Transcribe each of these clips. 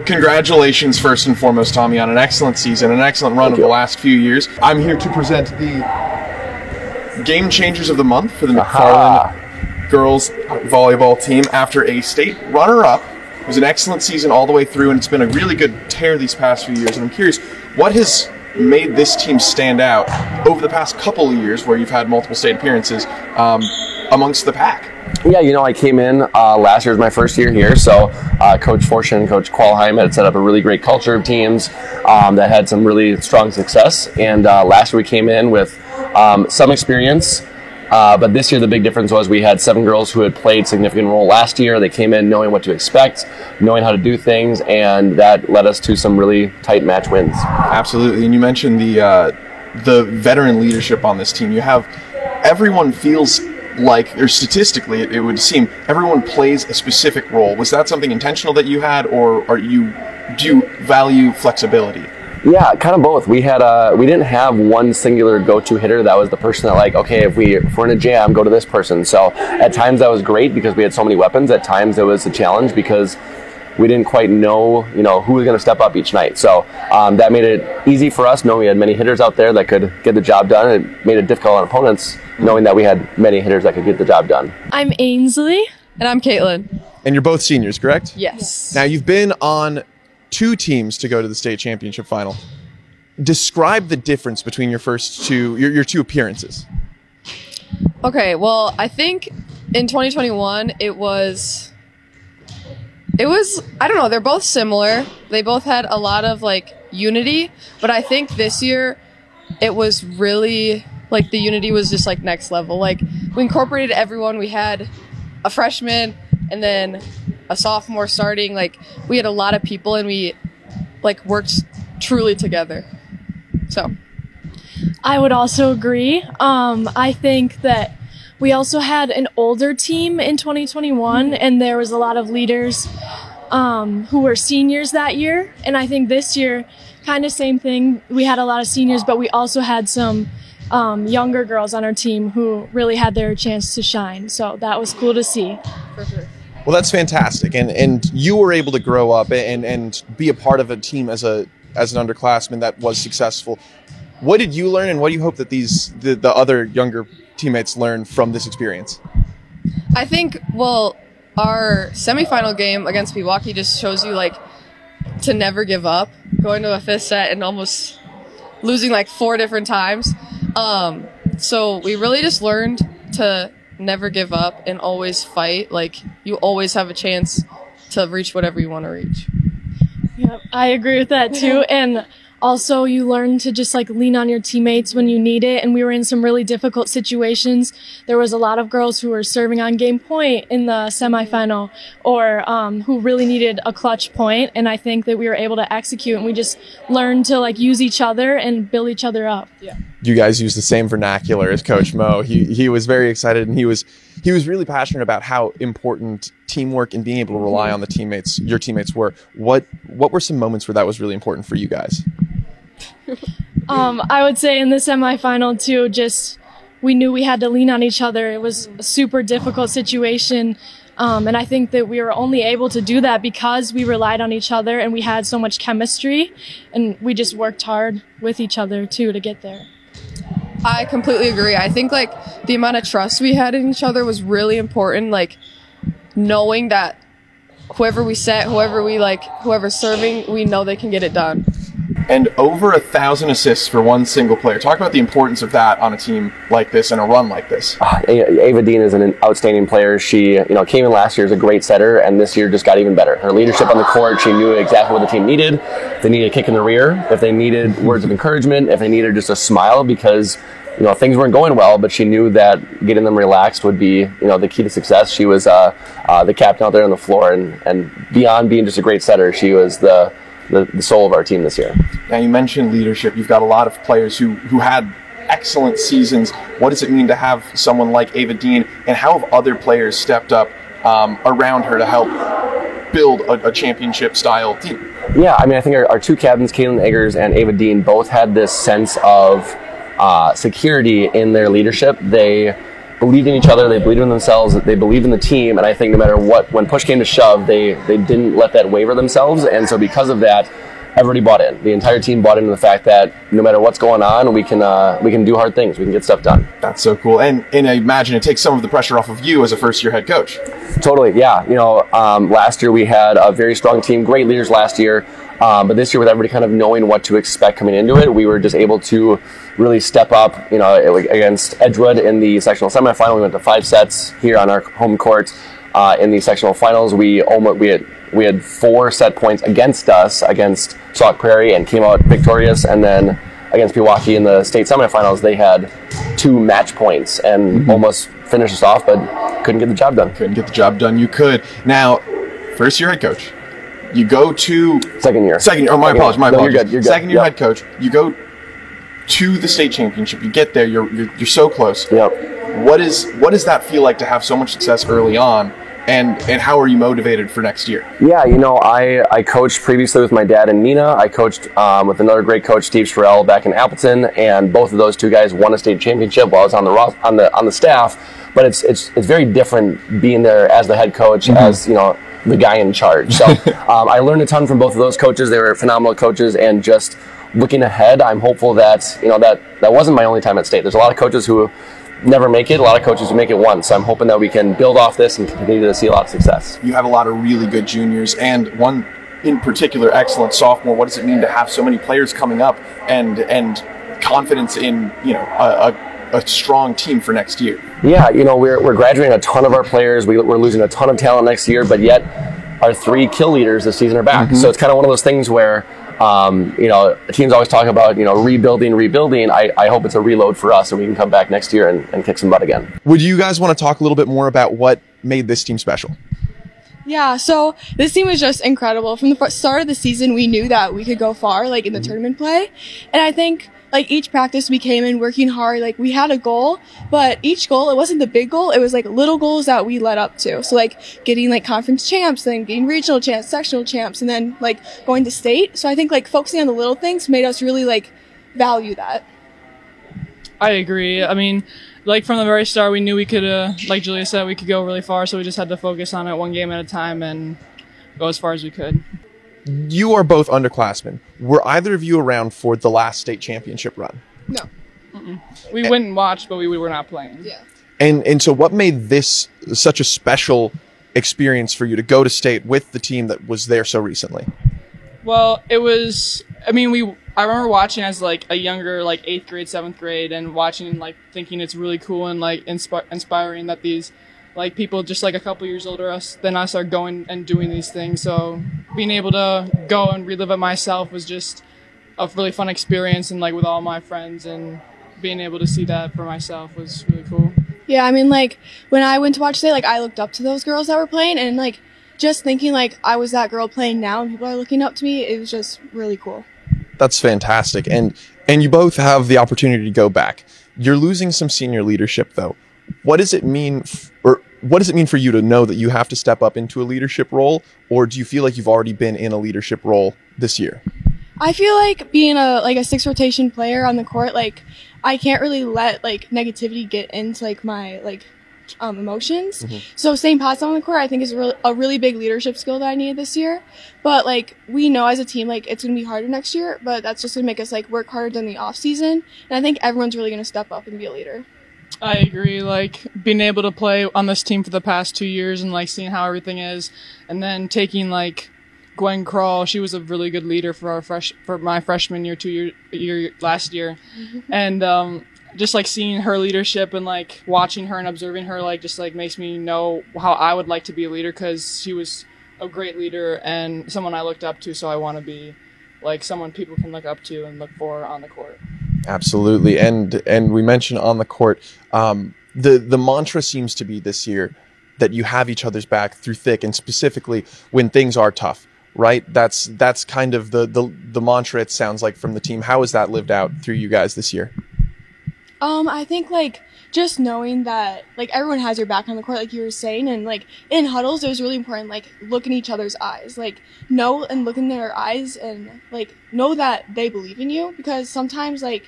congratulations first and foremost, Tommy, on an excellent season, an excellent run of the last few years. I'm here to present the Game Changers of the Month for the McFarland girls volleyball team after a state runner-up. It was an excellent season all the way through, and it's been a really good tear these past few years. And I'm curious, what has made this team stand out over the past couple of years where you've had multiple state appearances amongst the pack? Yeah, you know, I came in last year was my first year here, so Coach Fortune and Coach Qualheim had set up a really great culture of teams that had some really strong success. And last year we came in with some experience, but this year the big difference was we had 7 girls who had played significant role last year. They came in knowing what to expect, knowing how to do things, and that led us to some really tight match wins. Absolutely, and you mentioned the veteran leadership on this team. You have everyone feels like, or statistically, it would seem everyone plays a specific role. Was that something intentional that you had, or do you value flexibility? Yeah, kind of both. We didn't have one singular go-to hitter that was the person that, like, okay, if we're in a jam, go to this person. So at times that was great because we had so many weapons. At times it was a challenge because we didn't quite know, who was going to step up each night. So that made it easy for us, knowing we had many hitters out there that could get the job done. It made it difficult on opponents, knowing that we had many hitters that could get the job done. I'm Ainsley. And I'm Caitlin. And you're both seniors, correct? Yes. Now, you've been on 2 teams to go to the state championship final. Describe the difference between your first your 2 appearances. Okay, well, I think in 2021 it was, I don't know, they're both similar. They both had a lot of unity, but I think this year it was really the unity was just next level. We incorporated everyone. We had a freshman and then a sophomore starting. We had a lot of people and we worked truly together. So I would also agree. I think that we also had an older team in 2021, and there was a lot of leaders who were seniors that year. And I think this year, kind of same thing. We had a lot of seniors, but we also had some younger girls on our team who really had their chance to shine. So that was cool to see. For sure. Well, that's fantastic. And you were able to grow up and be a part of a team as an underclassman that was successful. What did you learn, and what do you hope that the other younger teammates learn from this experience? I think, our semifinal game against Pewaukee just shows you to never give up, going to a 5th set and almost losing 4 different times. So we really just learned to never give up and always fight. You always have a chance to reach whatever you want to reach. Yeah, I agree with that too. And also you learn to just lean on your teammates when you need it. And we were in some really difficult situations. There was a lot of girls who were serving on game point in the semifinal, or who really needed a clutch point. And I think that we were able to execute, and we just learned to use each other and build each other up. Yeah. You guys use the same vernacular as Coach Mo. He was very excited, and he was really passionate about how important teamwork and being able to rely on your teammates were. What were some moments where that was really important for you guys? I would say in the semifinal too, just we knew we had to lean on each other. It was a super difficult situation. And I think that we were only able to do that because we relied on each other and we had so much chemistry, and we just worked hard with each other too to get there. I completely agree. I think the amount of trust we had in each other was really important. Knowing that whoever we set, whoever's serving, we know they can get it done. And over 1,000 assists for one single player. Talk about the importance of that on a team like this and a run like this. Ava Dean is an outstanding player. She, came in last year as a great setter, and this year just got even better. Her leadership on the court, she knew exactly what the team needed. If they needed a kick in the rear, if they needed words of encouragement, if they needed just a smile because things weren't going well, but she knew that getting them relaxed would be, the key to success. She was the captain out there on the floor, and beyond being just a great setter, she was the soul of our team this year. Now, you mentioned leadership. You've got a lot of players who had excellent seasons. What does it mean to have someone like Ava Dean, and how have other players stepped up around her to help build a championship-style team? Yeah, I think our 2 captains, Caitlin Eggers and Ava Dean, both had this sense of security in their leadership. They believed in each other, they believed in themselves, they believed in the team, and I think no matter what, when push came to shove, they didn't let that waver themselves, and so because of that, everybody bought in. The entire team bought into the fact that no matter what's going on, we can do hard things. We can get stuff done. That's so cool. And I imagine it takes some of the pressure off of you as a first-year head coach. Totally, yeah. Last year we had a very strong team, great leaders last year. But this year, with everybody kind of knowing what to expect coming into it, we were just able to really step up. Against Edgewood in the sectional semifinal, we went to 5 sets here on our home court. In the sectional finals, we had 4 set points against us against Sauk Prairie and came out victorious. And then against Pewaukee in the state semifinals, they had 2 match points and almost finished us off, but couldn't get the job done. Couldn't get the job done. You could. Now, first-year head coach. You go to second year. Oh, my apologies. No, you're good. Second year head coach. You go to the state championship. You get there. You're so close. Yep. What does that feel like to have so much success early on? And how are you motivated for next year? Yeah, I coached previously with my dad and Nina. I coached with another great coach, Steve Sorrell, back in Appleton, and both of those 2 guys won a state championship while I was on the staff. But it's very different being there as the head coach, as the guy in charge. So I learned a ton from both of those coaches. They were phenomenal coaches, and just looking ahead, I'm hopeful that that wasn't my only time at state. There's a lot of coaches who never make it, a lot of coaches who make it once. So I'm hoping that we can build off this and continue to see a lot of success. You have a lot of really good juniors, and one in particular excellent sophomore. What does it mean to have so many players coming up and confidence in a strong team for next year? Yeah, we're graduating a ton of our players. We're losing a ton of talent next year, but yet our 3 kill leaders this season are back. So it's kind of one of those things where teams always talk about rebuilding. I hope it's a reload for us, and we can come back next year and kick some butt again. Would you guys want to talk a little bit more about what made this team special? Yeah, so this team was just incredible. From the start of the season, we knew that we could go far, in the tournament play. And I think, each practice we came in working hard, we had a goal, but each goal, it wasn't the big goal. It was, little goals that we led up to. So, getting, conference champs, then getting regional champs, sectional champs, and then, going to state. So I think, focusing on the little things made us really, value that. I agree. I mean, from the very start, we knew we could, like Julia said, we could go really far, so we just had to focus on it one game at a time and go as far as we could. You are both underclassmen. Were either of you around for the last state championship run? No. We went and watched, but we were not playing. Yeah. And so what made this such a special experience for you to go to state with the team that was there so recently? Well, it was, I remember watching as a younger 8th grade, 7th grade, and watching and thinking it's really cool and inspiring that these people just a couple years older than us are going and doing these things. So being able to go and relive it myself was just a really fun experience, and with all my friends, and being able to see that for myself was really cool. Yeah, when I went to watch state, I looked up to those girls that were playing, and just thinking I was that girl playing now and people are looking up to me, it was just really cool. That's fantastic. And you both have the opportunity to go back. You're losing some senior leadership though. What does it mean for you to know that you have to step up into a leadership role, or do you feel like you've already been in a leadership role this year? I feel like being a 6th rotation player on the court, I can't really let negativity get into my emotions. So staying positive on the court, I think is a really big leadership skill that I needed this year. But we know as a team it's going to be harder next year, but that's just going to make us work harder than the off season. And I think everyone's really going to step up and be a leader. I agree. Being able to play on this team for the past 2 years and seeing how everything is, and then taking Gwen Kroll, she was a really good leader for my freshman year, last year, and just seeing her leadership and watching her and observing her just makes me know how I would like to be a leader, because she was a great leader and someone I looked up to. So I want to be someone people can look up to and look for on the court. Absolutely. And we mentioned on the court, the mantra seems to be this year that you have each other's back through thick, and specifically when things are tough, right? That's kind of the mantra, it sounds like, from the team. How has that lived out through you guys this year? I think just knowing that everyone has your back on the court, like you were saying, and in huddles it was really important look in each other's eyes, know and look in their eyes, and know that they believe in you, because sometimes the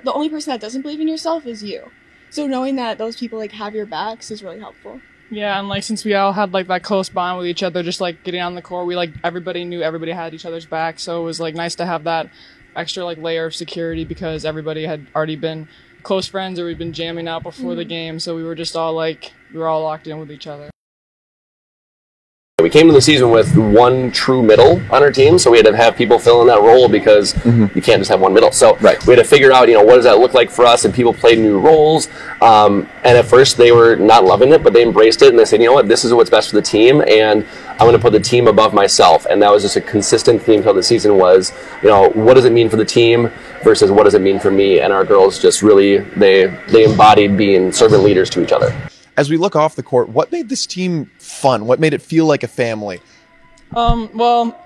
only person that doesn't believe in yourself is you. So knowing that those people like have your backs is really helpful. Yeah, and like since we all had like that close bond with each other, just like getting on the court, we like everybody knew everybody had each other's back, so it was like nice to have that extra like layer of security because everybody had already been close friends or we'd been jamming out before the game, so we were just all like we were all locked in with each other. We came to the season with one true middle on our team, so we had to have people fill in that role because you can't just have one middle. So we had to figure out, what does that look like for us, and people played new roles. And at first they were not loving it, but they embraced it, and they said, you know what, this is what's best for the team, and I'm going to put the team above myself. And that was just a consistent theme throughout the season was, what does it mean for the team versus what does it mean for me? And our girls just really, they embodied being servant leaders to each other. As we look off the court, what made this team fun? What made it feel like a family? Well,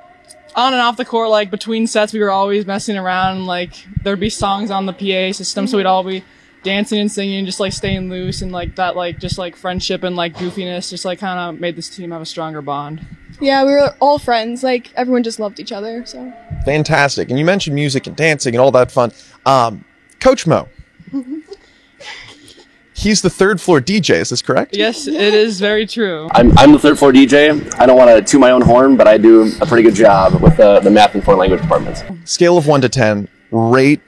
on and off the court, like between sets, we were always messing around. Like there'd be songs on the PA system, so we'd all be dancing and singing, just like staying loose, and like that, like just like friendship and like goofiness, just like kind of made this team have a stronger bond. Yeah, we were all friends. Like everyone just loved each other. So Fantastic. And you mentioned music and dancing and all that fun. Coach Mo. He's the third floor DJ, is this correct? Yes, it is very true. I'm the third floor DJ. I don't want to toot my own horn, but I do a pretty good job with the math and foreign language departments. Scale of 1 to 10, rate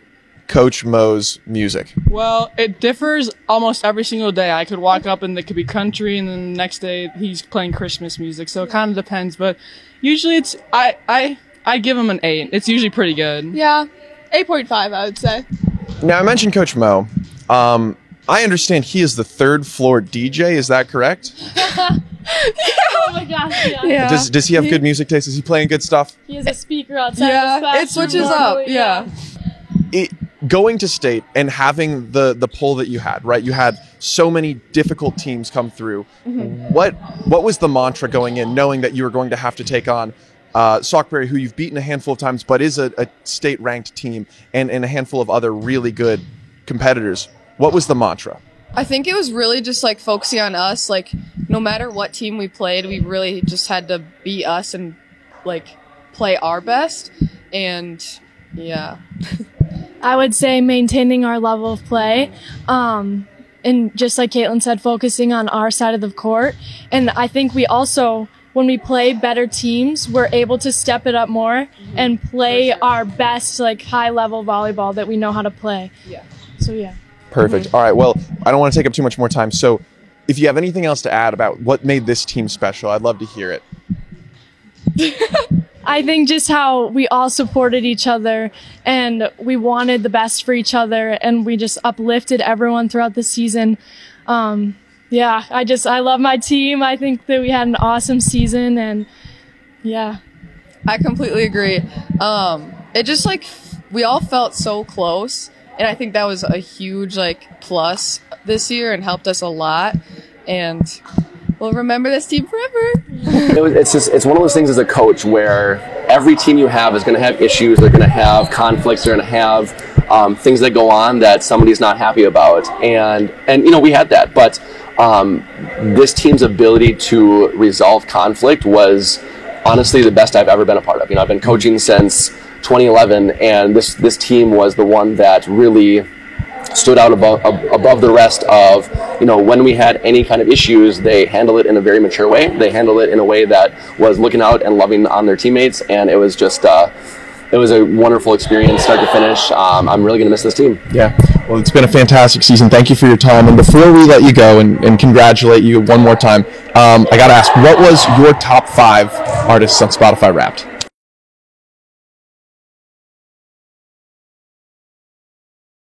Coach Mo's music. Well, it differs almost every single day. I could walk up and it could be country, and then the next day he's playing Christmas music. So it kind of depends, but usually it's I give him an 8. It's usually pretty good. yeah, 8.5 I would say. Now, I mentioned Coach Mo. I understand he is the third floor DJ. Is that correct? Oh my gosh, yeah. Does he have good music taste? Is he playing good stuff? He has a speaker outside. Yeah, it switches up. Yeah. Going to state and having the pull that you had, right? You had so many difficult teams come through. What was the mantra going in, knowing that you were going to have to take on Stockberry, who you've beaten a handful of times, but is a state-ranked team, and a handful of other really good competitors? What was the mantra? I think it was really just like focusing on us. Like no matter what team we played, we really just had to be us and like play our best. And yeah. I would say maintaining our level of play. And just like Caitlin said, focusing on our side of the court. And I think we also, when we play better teams, we're able to step it up more and play our best, like high level volleyball that we know how to play. Yeah. So yeah. Perfect. All right. Well, I don't want to take up too much more time. So if you have anything else to add about what made this team special, I'd love to hear it. I think just how we all supported each other and we wanted the best for each other, and we just uplifted everyone throughout the season. Yeah, I love my team. I think that we had an awesome season, and yeah. I completely agree. It just like we all felt so close. And I think that was a huge like plus this year and helped us a lot. And we'll remember this team forever. It's one of those things as a coach where every team you have is going to have issues. They're going to have conflicts. They're going to have things that go on that somebody's not happy about. And we had that. But this team's ability to resolve conflict was honestly the best I've ever been a part of. I've been coaching since 2011, and this team was the one that really stood out above the rest of, when we had any kind of issues, they handled it in a very mature way. They handled it in a way that was looking out and loving on their teammates, and it was just, it was a wonderful experience, start to finish. I'm really going to miss this team. Yeah. Well, it's been a fantastic season. Thank you for your time. And before we let you go and congratulate you one more time, I got to ask, what was your top 5 artists on Spotify Wrapped?